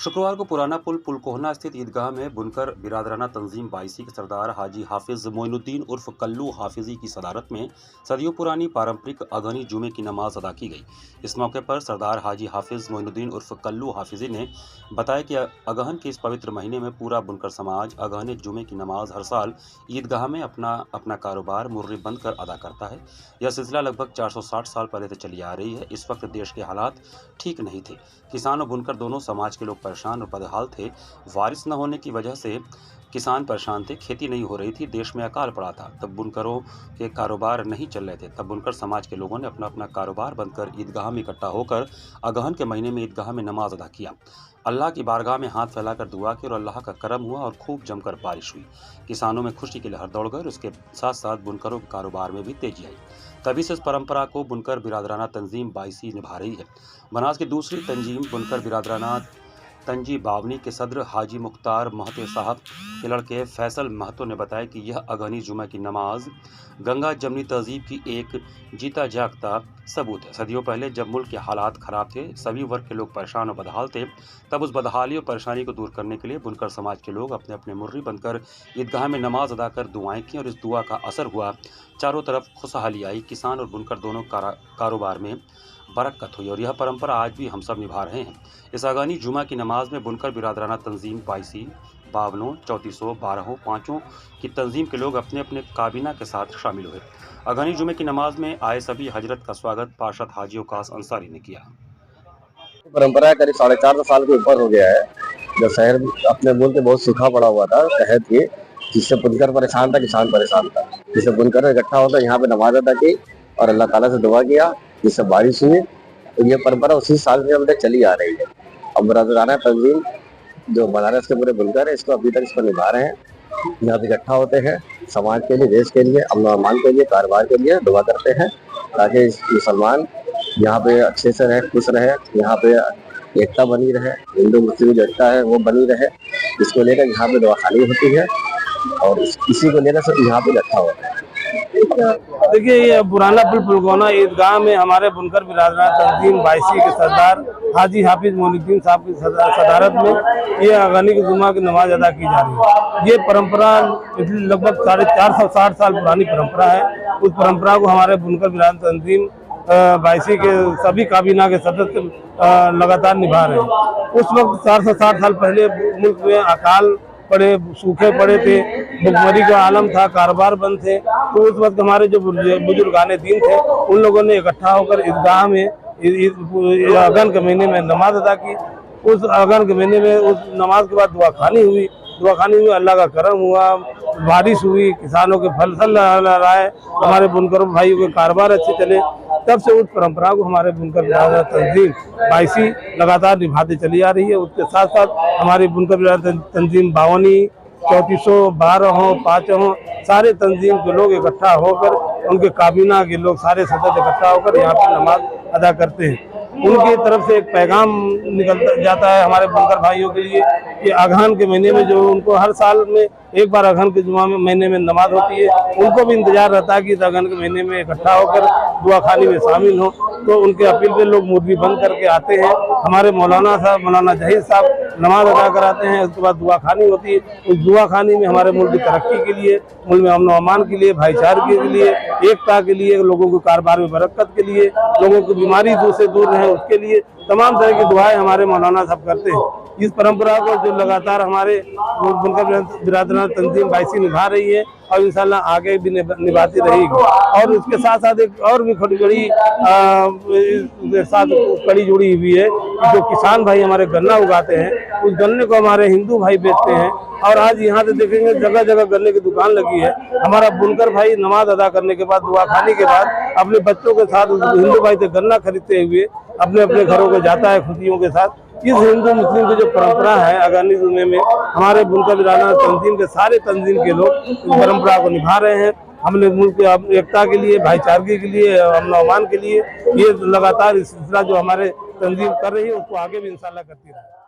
शुक्रवार को पुराना पुल कोहना स्थित ईदगाह में बुनकर बिरादराना तंजीम बाईसी के सरदार हाजी हाफिज मोइनुद्दीन उर्फ कल्लू हाफिजी की सदारत में सदियों पुरानी पारंपरिक अगहनी जुमे की नमाज अदा की गई। इस मौके पर सरदार हाजी हाफिज मोइनुद्दीन उर्फ कल्लू हाफिजी ने बताया कि अगहन के इस पवित्र महीने में पूरा बुनकर समाज अगहन जुमे की नमाज हर साल ईदगाह में अपना कारोबार मुर्री बंद कर अदा करता है। यह सिलसिला लगभग 460 साल पहले से चली आ रही है। इस वक्त देश के हालात ठीक नहीं थे। किसान और बुनकर दोनों समाज के लोग परेशान और बदहाल थे। बारिश न होने की वजह से किसान परेशान थे, खेती नहीं हो रही थी, देश में अकाल पड़ा था। तब बुनकरों के कारोबार नहीं चल रहे थे। तब बुनकर समाज के लोगों ने अपना कारोबार बंद कर ईदगाह में इकट्ठा होकर अगहन के महीने में ईदगाह में नमाज अदा किया। अल्लाह की बारगाह में हाथ फैलाकर दुआ की और अल्लाह का करम हुआ और खूब जमकर बारिश हुई। किसानों में खुशी की लहर दौड़ गई और उसके साथ साथ बुनकरों के कारोबार में भी तेजी आई। तभी से इस परंपरा को बुनकर बिरादराना तंजीम बाईसी निभा रही है। बनास की दूसरी तंजीम बुनकर बिरादराना तंजी बावनी के सदर हाजी मुख्तार महतो साहब के लड़के फैसल महतो ने बताया कि यह अगहनी जुमा की नमाज गंगा जमनी तहजीब की एक जीता जागता सबूत है। सदियों पहले जब मुल्क के हालात खराब थे, सभी वर्ग के लोग परेशान और बदहाल थे, तब उस बदहाली और परेशानी को दूर करने के लिए बुनकर समाज के लोग अपने अपने मुर्री बनकर ईदगाह में नमाज अदा कर दुआएं की और इस दुआ का असर हुआ। चारों तरफ खुशहाली आई। किसान और बुनकर दोनों कारोबार में बरकत हुई और यह परंपरा आज भी हम सब निभा रहे हैं। इस अगहनी जुमा की नमाज में बुनकर बिरादराना तंजीम बाईसी, बावनों, चौतीसों, बारहों, पाँचों की तंजीम के लोग अपने अपने काबीना के साथ शामिल हुए। अगहनी जुमे की नमाज में आए सभी हजरत का स्वागत पार्षद हाजी वकास अंसारी ने किया। परंपरा करीब 450 साल के ऊपर हो गया है। जब शहर अपने मुल्क में बहुत सूखा पड़ा हुआ था शहद के, जिससे बुनकर परेशान था, किसान परेशान था, जिससे बुनकर इकट्ठा होकर यहाँ पे नमाज अदा की और अल्लाह ताला से दुआ किया, जिससे बारिश हुई। तो ये परंपरा उसी साल से अब चली आ रही है। अब बिरादराना तंजीम जो बनारस के पूरे बुनकर है, इसको अभी तक इसको निभा रहे हैं। यहाँ पे इकट्ठा होते हैं, समाज के लिए, देश के लिए, अमन अमान के लिए, कारोबार के लिए दुआ करते हैं ताकि मुसलमान यहाँ पे अच्छे से रहे, खुश रहे, यहाँ पे एकता बनी रहे, हिंदू मुस्लिम जो एकता है वो बनी रहे। इसको लेकर यहाँ पे दुआखानी होती है और इसी को लेकर सब यहाँ पे इकट्ठा होता है। देखिए, ये पुराना पुल कोहना ईदगाह में हमारे बुनकर बिरादराना तंजीम बाईसी के सरदार हाजी हाफिज मोइनुद्दीन साहब की सदारत में ये अगहनी की जुमा की नमाज अदा की जा रही है। ये परंपरा लगभग 460 साल पुरानी परंपरा है। उस परंपरा को हमारे बुनकर बिरादराना तंजीम बाईसी के सभी काबीना के सदस्य लगातार निभा रहे हैं। उस वक्त 460 साल पहले मुल्क में अकाल पड़े, सूखे पड़े थे, भुखमरी का आलम था, कारोबार बंद थे। तो उस वक्त हमारे जो बुजुर्गाने दीन थे, उन लोगों ने इकट्ठा होकर ईदगाह में अगहन के महीने में नमाज अदा की। उस अगहन के महीने में उस नमाज के बाद दुआखानी हुई। अल्लाह का करम हुआ, बारिश हुई, किसानों के फसल लहराए, हमारे बुनकरों भाइयों के कारोबार अच्छे चले। तब से उस परंपरा को हमारे बुनकर बिरादराना तंजीम बाईसी लगातार निभाते चली आ रही है। उसके साथ साथ हमारी बुनकर बिरादराना तंजीम बावनी, चौतीसों, बारहों, पाँचों सारे तंजीम के लोग इकट्ठा होकर, उनके काबीना के लोग सारे सदस्य इकट्ठा होकर यहाँ पर नमाज अदा करते हैं। उनकी तरफ से एक पैगाम निकल जाता है हमारे बुनकर भाइयों के लिए कि अगहन के महीने में जो उनको हर साल में एक बार अगहन के जुमा में महीने में नमाज होती है, उनको भी इंतजार रहता है कि इस अगहन के महीने में इकट्ठा होकर दुआखानी में शामिल हो। तो उनके अपील पे लोग मुर्गी बंद करके आते हैं। हमारे मौलाना जहीर साहब नमाज अदा कराते हैं। उसके बाद दुआखानी होती है। उस दुआखानी में हमारे मुल्क की तरक्की के लिए, मुल्क में अमन अमान के लिए, भाईचारे के लिए, एकता के लिए, लोगों के कारोबार में बरकत के लिए, लोगों की बीमारी दूर से दूर रहे उसके लिए तमाम तरह की दुआएं हमारे मौलाना साहब करते हैं। इस परंपरा को जो लगातार हमारे बुनकर बिरादराना तंजीम बाईसी निभा रही है और इंशाल्लाह आगे भी निभाती रहेगी। और उसके साथ साथ एक और भी बड़ी साथ कड़ी जुड़ी हुई है। जो किसान भाई हमारे गन्ना उगाते हैं, उस गन्ने को हमारे हिंदू भाई बेचते हैं और आज यहाँ से देखेंगे जगह जगह गन्ने की दुकान लगी है। हमारा बुनकर भाई नमाज अदा करने के बाद, दुआखानी के बाद अपने बच्चों के साथ हिंदू भाई से गन्ना खरीदते हुए अपने अपने घरों को जाता है खुशियों के साथ। इस हिंदू मुस्लिम की जो परंपरा है अगहनी जुमे में, हमारे बुनकर बिरादराना तंजीम के सारे तंजीम के लोग इस परंपरा को निभा रहे हैं। हमने मुल्क की एकता के लिए, भाईचारगी के लिए, अमन अमान के लिए ये लगातार इस सिलसिला जो हमारे तंजीम कर रही है उसको आगे भी इंशाल्लाह करती रहेगी।